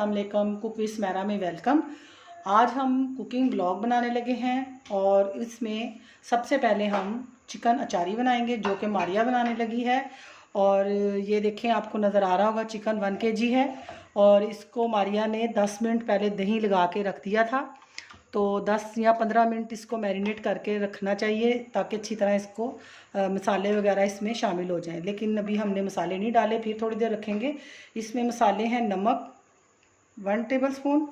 अस्सलाम वालेकुम, cook with स्मैरा में वेलकम। आज हम कुकिंग ब्लॉग बनाने लगे हैं और इसमें सबसे पहले हम चिकन अचारी बनाएंगे जो कि मारिया बनाने लगी है। और ये देखें, आपको नज़र आ रहा होगा चिकन 1 kg है और इसको मारिया ने 10 मिनट पहले दही लगा के रख दिया था। तो 10 या 15 मिनट इसको मैरिनेट करके रखना चाहिए ताकि अच्छी तरह इसको मसाले वगैरह इसमें शामिल हो जाएं। लेकिन अभी हमने मसाले नहीं डाले, फिर थोड़ी देर रखेंगे। इसमें मसाले हैं नमक 1 टेबलस्पून,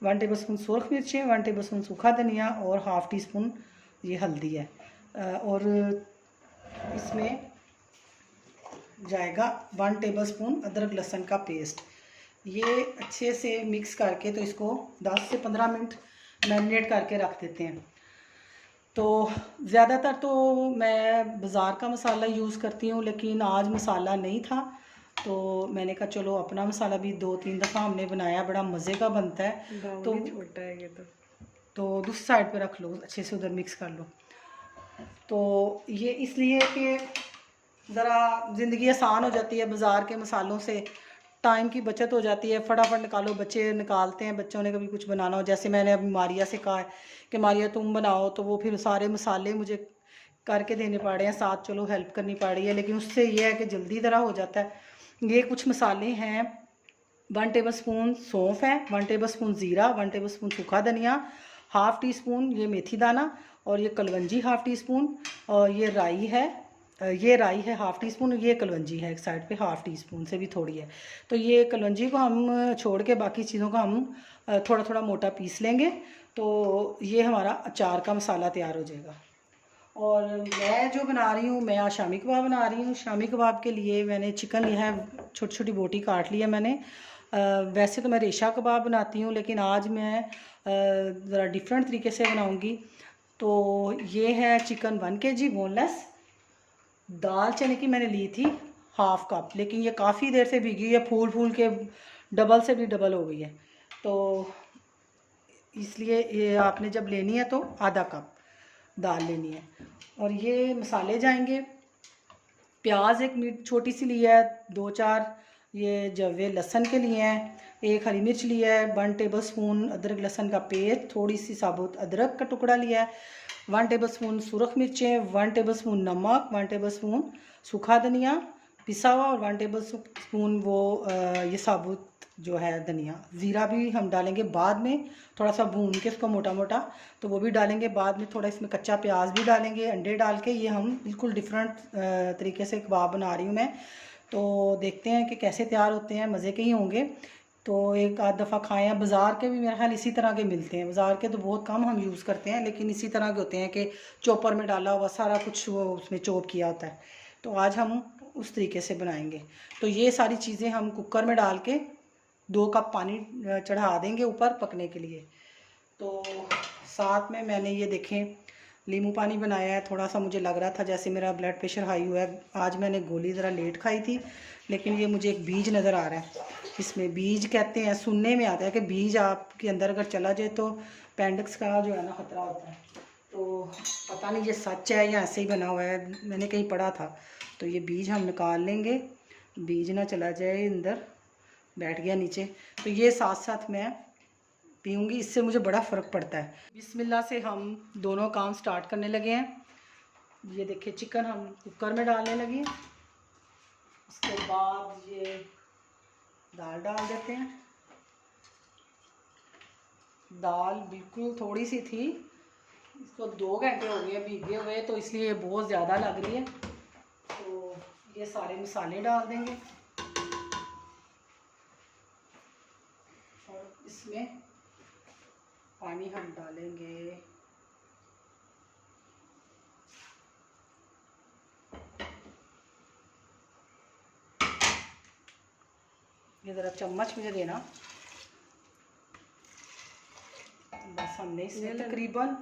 1 टेबलस्पून सुरख मिर्चें, 1 टेबलस्पून सूखा धनिया और हाफ़ टी स्पून ये हल्दी है। और इसमें जाएगा 1 टेबलस्पून अदरक लहसुन का पेस्ट। ये अच्छे से मिक्स करके तो इसको 10 से 15 मिनट मैरिनेट करके रख देते हैं। तो ज़्यादातर तो मैं बाज़ार का मसाला यूज़ करती हूँ, लेकिन आज मसाला नहीं था तो मैंने कहा चलो अपना मसाला भी 2-3 दफ़ा हमने बनाया, बड़ा मज़े का बनता है। तो छोटा है ये तो दूसरी साइड पे रख लो, अच्छे से उधर मिक्स कर लो। तो ये इसलिए कि ज़रा ज़िंदगी आसान हो जाती है, बाज़ार के मसालों से टाइम की बचत हो जाती है, फटाफट निकालो। बच्चे निकालते हैं, बच्चों ने कभी कुछ बनाना हो, जैसे मैंने अभी मारिया से कहा है कि मारिया तुम बनाओ, तो वो फिर सारे मसाले मुझे करके देने पड़े हैं, साथ चलो हेल्प करनी पड़ रही है, लेकिन उससे ये है कि जल्दी तरह हो जाता है। ये कुछ मसाले हैं, 1 टेबलस्पून सौंफ है, 1 टेबलस्पून ज़ीरा, 1 टेबलस्पून सूखा धनिया, हाफ़ टी स्पून ये मेथी दाना और ये कलवंजी हाफ़ टी स्पून, और ये राई है, हाफ़ टी स्पून, ये कलवंजी है एक साइड पे हाफ़ टी स्पून से भी थोड़ी है। तो ये कलवंजी को हम छोड़ के बाकी चीज़ों को हम थोड़ा थोड़ा मोटा पीस लेंगे, तो ये हमारा अचार का मसाला तैयार हो जाएगा। और मैं जो बना रही हूँ, मैं आज शामी कबाब बना रही हूँ। शामी कबाब के लिए मैंने चिकन लिया है, छोटी छोटी बोटी काट ली है मैंने। वैसे तो मैं रेशा कबाब बनाती हूँ, लेकिन आज मैं ज़रा डिफरेंट तरीके से बनाऊँगी। तो ये है चिकन 1 kg बोनलेस। दाल चने की मैंने ली थी हाफ़ कप, लेकिन ये काफ़ी देर से भीगी है, फूल फूल के डबल से भी डबल हो गई है। तो इसलिए ये आपने जब लेनी है तो आधा कप दाल लेनी है। और ये मसाले जाएंगे, प्याज एक छोटी सी ली है, 2-4 ये जवे लहसुन के लिए हैं, 1 हरी मिर्च लिया है, 1 टेबलस्पून अदरक लहसुन का पेस्ट, थोड़ी सी साबुत अदरक का टुकड़ा लिया है, 1 टेबलस्पून सुरख मिर्चें, 1 टेबलस्पून नमक, 1 टेबलस्पून सूखा धनिया पिसा हुआ और 1 टेबलस्पून वो ये साबुत जो है धनिया। ज़ीरा भी हम डालेंगे बाद में, थोड़ा सा भून के इसको मोटा मोटा, तो वो भी डालेंगे बाद में। थोड़ा इसमें कच्चा प्याज भी डालेंगे, अंडे डाल के। ये हम बिल्कुल डिफरेंट तरीके से कबाब बना रही हूँ मैं। तो देखते हैं कि कैसे तैयार होते हैं, मज़े के ही होंगे। तो एक आध दफ़ा खाएँ। हैं बाज़ार के भी मेरे ख्याल इसी तरह के मिलते हैं, बाज़ार के तो बहुत कम हम यूज़ करते हैं, लेकिन इसी तरह के होते हैं कि चॉपर में डाला हुआ सारा कुछ वो उसमें चॉप किया होता है। तो आज हम उस तरीके से बनाएंगे। तो ये सारी चीज़ें हम कुकर में डाल के 2 कप पानी चढ़ा देंगे ऊपर पकने के लिए। तो साथ में मैंने ये देखें नींबू पानी बनाया है। थोड़ा सा मुझे लग रहा था जैसे मेरा ब्लड प्रेशर हाई हुआ है। आज मैंने गोली ज़रा लेट खाई थी, लेकिन ये मुझे एक बीज नज़र आ रहा है। इसमें बीज कहते हैं, सुनने में आता है कि बीज आपके अंदर अगर चला जाए तो अपेंडिक्स का जो है ना ख़तरा होता है। तो पता नहीं ये सच है या ऐसे ही बना हुआ है, मैंने कहीं पढ़ा था। तो ये बीज हम निकाल लेंगे, बीज ना चला जाए अंदर, बैठ गया नीचे। तो ये साथ साथ मैं पीऊँगी, इससे मुझे बड़ा फ़र्क पड़ता है। बिस्मिल्लाह से हम दोनों काम स्टार्ट करने लगे हैं। ये देखिए चिकन हम कुकर में डालने लगे हैं, उसके बाद ये दाल डाल देते हैं। दाल बिल्कुल थोड़ी सी थी, इसको 2 घंटे हो गए भीगे हुए, तो इसलिए बहुत ज़्यादा लग रही है। तो ये सारे मसाले डाल देंगे और इसमें पानी हम डालेंगे। ये ज़रा चम्मच मुझे देना। बस हमने इसमें तकरीबन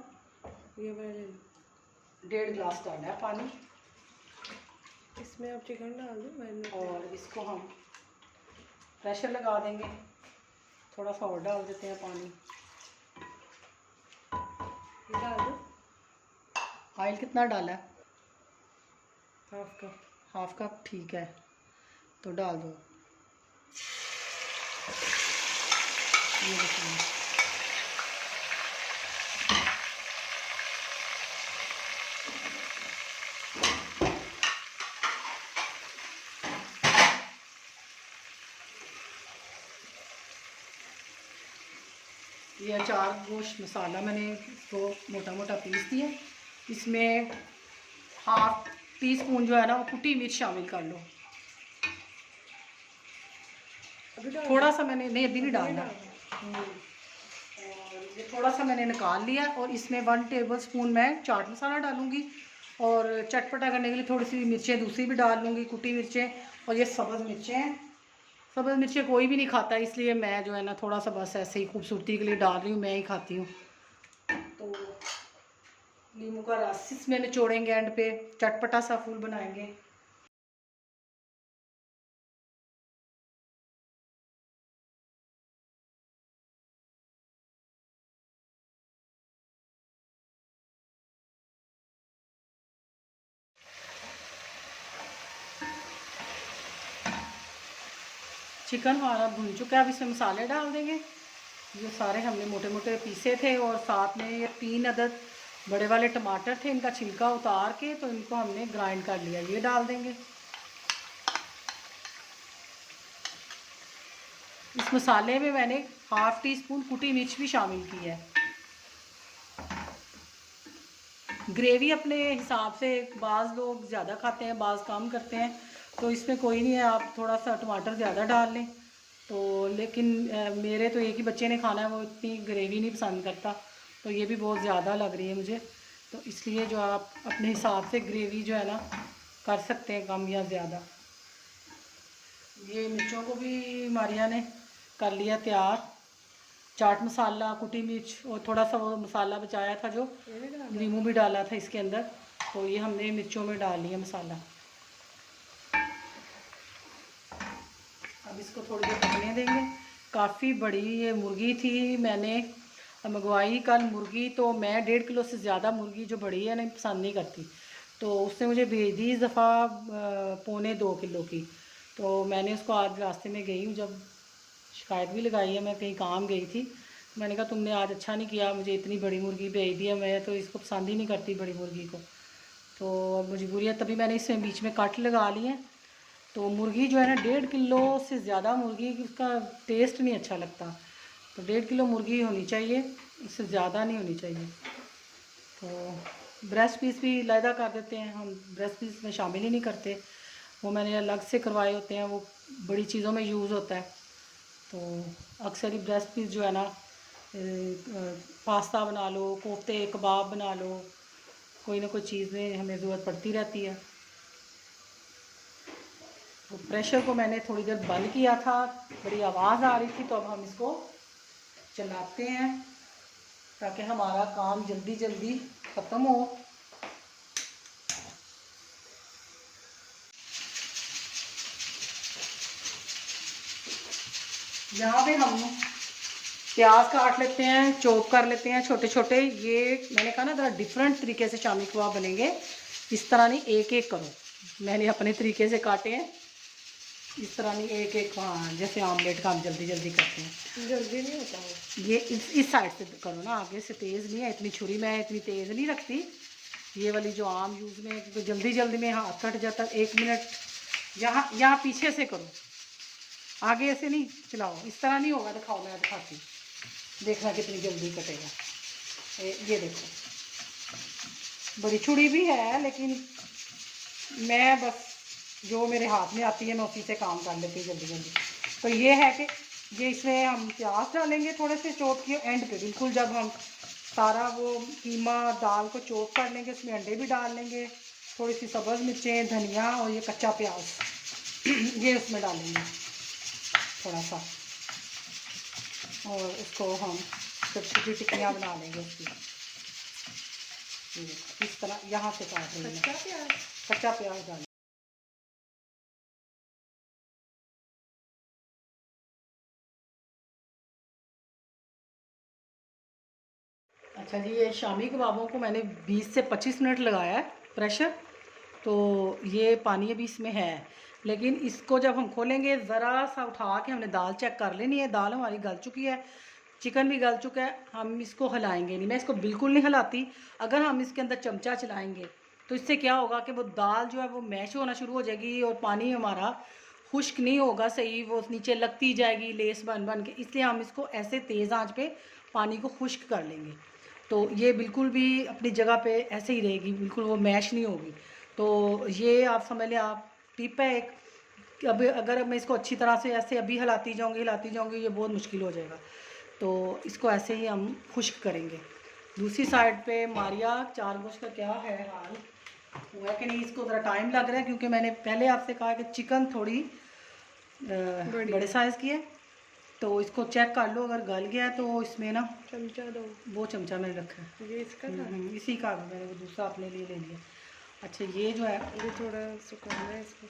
ये 1.5 गिलास डाला है पानी। इसमें आप चिकन डाल दो और इसको हम प्रेशर लगा देंगे। थोड़ा सा और डाल देते हैं पानी। ये डाल दो। ऑयल कितना डाला है? Half cup. ठीक है, तो डाल दो। ये देखिए, ये अचार गोश्त मसाला मैंने इसको मोटा मोटा पीस दिया। इसमें 1/2 टीस्पून जो है ना वो कुटी मिर्च शामिल कर लो। थोड़ा सा मैंने नहीं, अभी नहीं डालना। और ये थोड़ा सा मैंने निकाल लिया और इसमें 1 टेबलस्पून मैं चाट मसाला डालूँगी और चटपटा करने के लिए थोड़ी सी मिर्चें दूसरी भी डाल लूँगी, कुटी मिर्चें। और ये सब्ज़ मिर्चें हैं, सब्ज़ मिर्चें कोई भी नहीं खाता, इसलिए मैं जो है ना थोड़ा सा बस ऐसे ही खूबसूरती के लिए डाल रही हूँ, मैं ही खाती हूँ। तो नींबू का रस इसमें निचोड़ेंगे, एंड पे चटपटा सा फूल बनाएंगे। चिकन हमारा भुन चुका है, अब इसमें मसाले डाल देंगे। ये सारे हमने मोटे मोटे पीसे थे और साथ में ये 3 अदद बड़े वाले टमाटर थे, इनका छिलका उतार के तो इनको हमने ग्राइंड कर लिया, ये डाल देंगे। इस मसाले में मैंने 1/2 टीस्पून कुटी मिर्च भी शामिल की है। ग्रेवी अपने हिसाब से, बाज़ लोग ज़्यादा खाते हैं, बाज़ कम करते हैं, तो इसमें कोई नहीं है, आप थोड़ा सा टमाटर ज़्यादा डाल लें। तो लेकिन मेरे तो एक ही बच्चे ने खाना है, वो इतनी ग्रेवी नहीं पसंद करता, तो ये भी बहुत ज़्यादा लग रही है मुझे, तो इसलिए जो आप अपने हिसाब से ग्रेवी जो है ना कर सकते हैं, कम या ज़्यादा। ये मिर्चों को भी मारिया ने कर लिया तैयार, चाट मसाला, कुटी मिर्च और थोड़ा सा वो मसाला बचाया था जो नींबू भी डाला था इसके अंदर, तो ये हमने मिर्चों में डाल लिया मसाला। अब इसको थोड़ी देर पकने देंगे। काफ़ी बड़ी ये मुर्गी थी, मैंने मंगवाई कल मुर्गी, तो मैं 1.5 किलो से ज़्यादा मुर्गी जो बड़ी है नहीं पसंद नहीं करती, तो उसने मुझे भेज दी इस दफ़ा 1.25 किलो की। तो मैंने उसको आज रास्ते में गई हूँ, जब शिकायत भी लगाई है, मैं कहीं काम गई थी, मैंने कहा तुमने आज अच्छा नहीं किया, मुझे इतनी बड़ी मुर्गी भेज दी है, मैं तो इसको पसंद ही नहीं करती बड़ी मुर्गी को। तो मजबूरी है, तभी मैंने इसमें बीच में कट लगा लिए। तो मुर्गी जो है ना 1.5 किलो से ज़्यादा मुर्गी, उसका टेस्ट नहीं अच्छा लगता, तो 1.5 किलो मुर्गी होनी चाहिए, इससे ज़्यादा नहीं होनी चाहिए। तो ब्रेस्ट पीस भी अलहदा कर देते हैं हम, ब्रेस्ट पीस में शामिल ही नहीं करते, वो मैंने अलग से करवाए होते हैं, वो बड़ी चीज़ों में यूज़ होता है। तो अक्सर ही ब्रेस्ट पीस जो है ना पास्ता बना लो, कोफ्ते कबाब बना लो, कोई ना कोई चीज़ में हमें ज़रूरत पड़ती रहती है। तो प्रेशर को मैंने थोड़ी देर बंद किया था, बड़ी आवाज़ आ रही थी, तो अब हम इसको चलाते हैं ताकि हमारा काम जल्दी जल्दी ख़त्म हो। यहाँ पे हम प्याज काट लेते हैं, चॉप कर लेते हैं छोटे छोटे। ये मैंने कहा ना ज़रा डिफरेंट तरीके से शामी कबाब बनेंगे, इस तरह नहीं एक एक करो, मैंने अपने तरीके से काटे हैं, इस तरह नहीं एक एक, हाँ जैसे आमलेट का हम जल्दी जल्दी करते हैं। जल्दी नहीं होता है ये इस साइड से करो ना, आगे से तेज़ नहीं है, इतनी छुरी मैं इतनी तेज़ नहीं रखती, ये वाली जो आम यूज़ में, क्योंकि जल्दी जल्दी में हाथ कट जाता है। 1 मिनट यहाँ यहाँ पीछे से करो, आगे ऐसे नहीं चलाओ, इस तरह नहीं होगा, दिखाओ मैं दिखाती हूँ, देखना कितनी जल्दी कटेगा। ये देखो, बड़ी छुरी भी है, लेकिन मैं बस जो मेरे हाथ में आती है मैं उसी से काम कर लेती हूँ जल्दी जल्दी। तो ये है कि ये इसमें हम प्याज डालेंगे थोड़े से चॉप किए एंड पे, बिल्कुल जब हम सारा वो कीमा दाल को चॉप कर लेंगे, उसमें अंडे भी डाल लेंगे, थोड़ी सी सब्ज़ मिर्चें, धनिया और ये कच्चा प्याज ये उसमें डालेंगे थोड़ा सा, और उसको हम छोटी छोटी टिक्कियाँ बना लेंगे उसकी। इस तरह यहाँ से काट लेंगे, कच्चा प्याज डालेंगे। अच्छा जी, ये शामी कबाबों को मैंने 20 से 25 मिनट लगाया है प्रेशर, तो ये पानी अभी इसमें है, लेकिन इसको जब हम खोलेंगे ज़रा सा उठा के हमने दाल चेक कर लेनी है, दाल हमारी गल चुकी है, चिकन भी गल चुका है, हम इसको हिलाएंगे नहीं, मैं इसको बिल्कुल नहीं हिलाती। अगर हम इसके अंदर चमचा चलाएंगे तो इससे क्या होगा कि वो दाल जो है वो मैश होना शुरू हो जाएगी और पानी हमारा खुश्क नहीं होगा सही, वो नीचे लगती जाएगी लेस बन बन के। इसलिए हम इसको ऐसे तेज़ आंच पे पानी को खुश्क कर लेंगे, तो ये बिल्कुल भी अपनी जगह पे ऐसे ही रहेगी, बिल्कुल वो मैश नहीं होगी। तो ये आप समझ लें, आप टिप है एक कि अब अगर मैं इसको अच्छी तरह से ऐसे अभी हिलाती जाऊंगी ये बहुत मुश्किल हो जाएगा। तो इसको ऐसे ही हम खुश्क करेंगे। दूसरी साइड पे मारिया चार गोश्त का क्या है हाल हुआ कि नहीं, इसको ज़रा टाइम लग रहा है क्योंकि मैंने पहले आपसे कहा कि चिकन थोड़ी बड़े साइज़ की है। तो इसको चेक कर लो, अगर गल गया है तो इसमें ना चमचा दो। वो चमचा मैंने रखा है, ये इसका था? इसी का मैंने वो दूसरा अपने लिए ले लिया। अच्छा ये जो है ये थोड़ा सुखाना है इसको।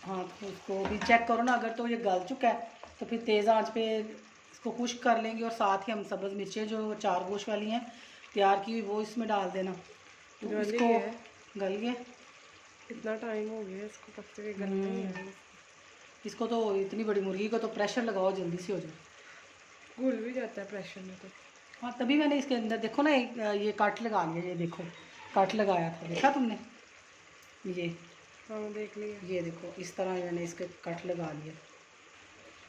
हाँ, तो उसको भी चेक करो ना, अगर तो ये गल चुका है तो फिर तेज़ आंच पे इसको खुश्क कर लेंगे। और साथ ही हम सब्ज़ मिर्चें जो चार गोश वाली हैं तैयार की हुई वो इसमें डाल देना। तो इसको गल गया, इतना टाइम हो गया इसको कब से गलने ही है। इसको तो इतनी बड़ी मुर्गी को तो प्रेशर लगाओ जल्दी से हो जाए। घुल भी जाता है प्रेशर में तो। हाँ, तभी मैंने इसके अंदर देखो ना एक ये कट लगा लिया, ये देखो कट लगाया था, देखा तुमने ये? हाँ देख लिया। ये देखो इस तरह मैंने इसके कट लगा लिया,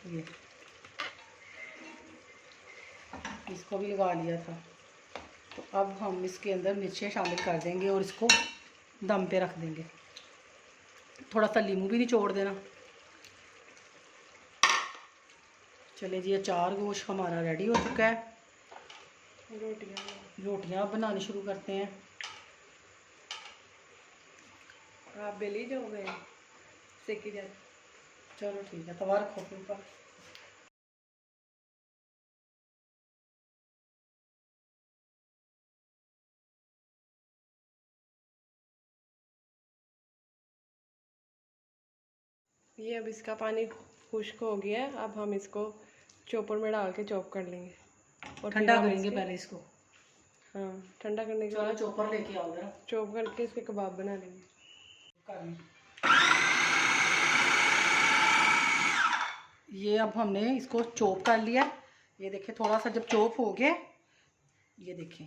ये इसको भी लगा लिया था। तो अब हम इसके अंदर मिर्चें शामिल कर देंगे और इसको दम पे रख देंगे। थोड़ा सा नींबू भी निचोड़ देना। चले जी, ये चार गोश्त हमारा रेडी हो चुका है। रोटियाँ बनानी शुरू करते हैं। आप बेली जाओगे सेकी जाए। चलो ठीक है, तवा रखो अपने ऊपर। ये अब इसका पानी खुश्क हो गया है। अब हम इसको चॉपर में डाल के चॉप कर लेंगे और ठंडा करेंगे पहले इसको। हाँ, ठंडा करने के चलो बाद चॉपर लेके आओ जरा, चॉप करके इसके कबाब बना लेंगे। ये अब हमने इसको चॉप कर लिया। ये देखिए थोड़ा सा जब चॉप हो गया, ये देखें,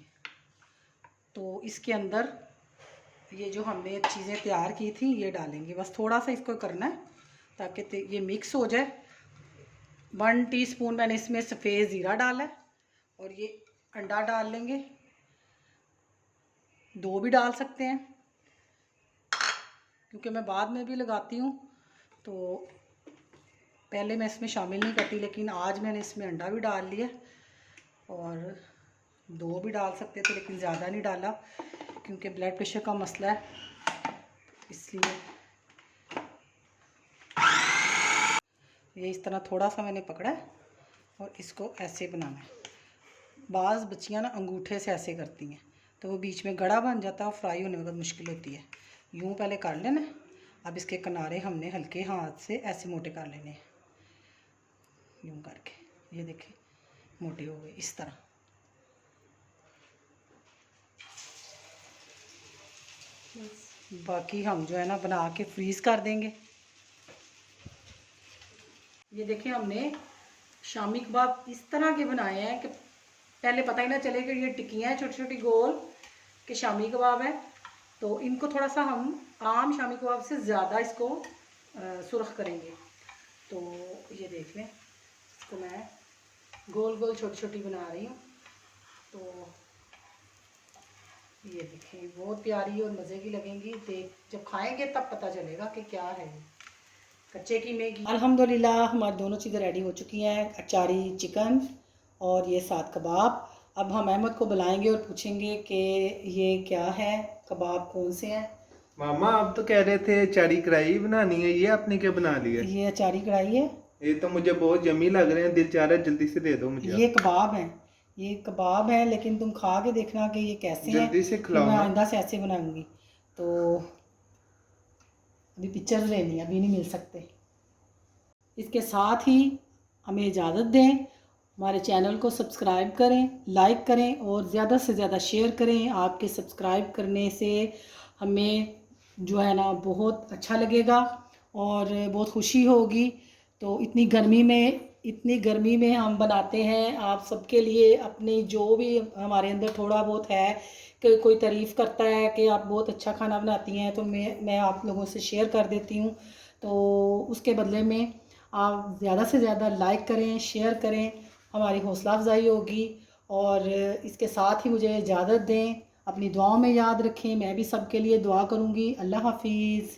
तो इसके अंदर ये जो हमने चीज़ें तैयार की थी ये डालेंगे। बस थोड़ा सा इसको करना है ताकि ये मिक्स हो जाए। 1 टीस्पून मैंने इसमें सफ़ेद ज़ीरा डाला है और ये अंडा डाल लेंगे। 2 भी डाल सकते हैं क्योंकि मैं बाद में भी लगाती हूँ, तो पहले मैं इसमें शामिल नहीं करती, लेकिन आज मैंने इसमें अंडा भी डाल लिया। और 2 भी डाल सकते थे लेकिन ज़्यादा नहीं डाला क्योंकि ब्लड प्रेशर का मसला है, इसलिए ये इस तरह थोड़ा सा मैंने पकड़ा है और इसको ऐसे बनाना है। बाज़ बच्चियाँ ना अंगूठे से ऐसे करती हैं तो वो बीच में गड़ा बन जाता है और फ्राई होने में बहुत मुश्किल होती है। यूँ पहले कर लेना। अब इसके किनारे हमने हल्के हाथ से ऐसे मोटे कर लेने हैं, यूँ करके। ये देखें मोटे हो गए इस तरह। बाकी हम जो है ना बना के फ्रीज़ कर देंगे। ये देखिए हमने शामी कबाब इस तरह के बनाए हैं कि पहले पता ही ना चले कि ये टिक्कियाँ हैं छोटी छोटी गोल के शामी कबाब है। तो इनको थोड़ा सा हम आम शामी कबाब से ज़्यादा इसको सुर्ख करेंगे। तो ये देख लें, इसको मैं गोल गोल छोटी छोटी बना रही हूँ। तो ये देखें बहुत प्यारी और मज़े की लगेंगी। देख जब खाएंगे तब पता चलेगा कि क्या है कच्चे की मैगी। अल्हम्दुलिल्लाह हमारी दोनों चीज़ें रेडी हो चुकी हैं, अचारी चिकन और ये साथ कबाब। अब हम अहमद को बुलाएंगे और पूछेंगे कि ये क्या है, कबाब कौन से हैं। मामा आप तो कह रहे थे अचारी कढ़ाई बनानी है, ये आपने क्या बना लिया? ये अचारी कढ़ाई है। ये तो मुझे बहुत यम्मी लग रहे हैं, दिल चाह रहा है जल्दी से दे दो मुझे। ये कबाब है, ये कबाब है, लेकिन तुम खा के देखना कि ये कैसे हैं। जल्दी से खिलाओ। मैं आइंदा से ऐसे बनाऊंगी। तो अभी पिक्चर लेनी है, अभी नहीं मिल सकते। इसके साथ ही हमें इजाज़त दें, हमारे चैनल को सब्सक्राइब करें, लाइक करें और ज़्यादा से ज़्यादा शेयर करें। आपके सब्सक्राइब करने से हमें जो है ना बहुत अच्छा लगेगा और बहुत खुशी होगी। तो इतनी गर्मी में इतनी गर्मी में हम बनाते हैं आप सबके लिए, अपनी जो भी हमारे अंदर थोड़ा बहुत है कि कोई तारीफ़ करता है कि आप बहुत अच्छा खाना बनाती हैं, तो मैं आप लोगों से शेयर कर देती हूँ। तो उसके बदले में आप ज़्यादा से ज़्यादा लाइक करें, शेयर करें, हमारी हौसला अफजाई होगी। और इसके साथ ही मुझे इजाज़त दें, अपनी दुआओं में याद रखें, मैं भी सबके लिए दुआ करूँगी। अल्लाह हाफिज़।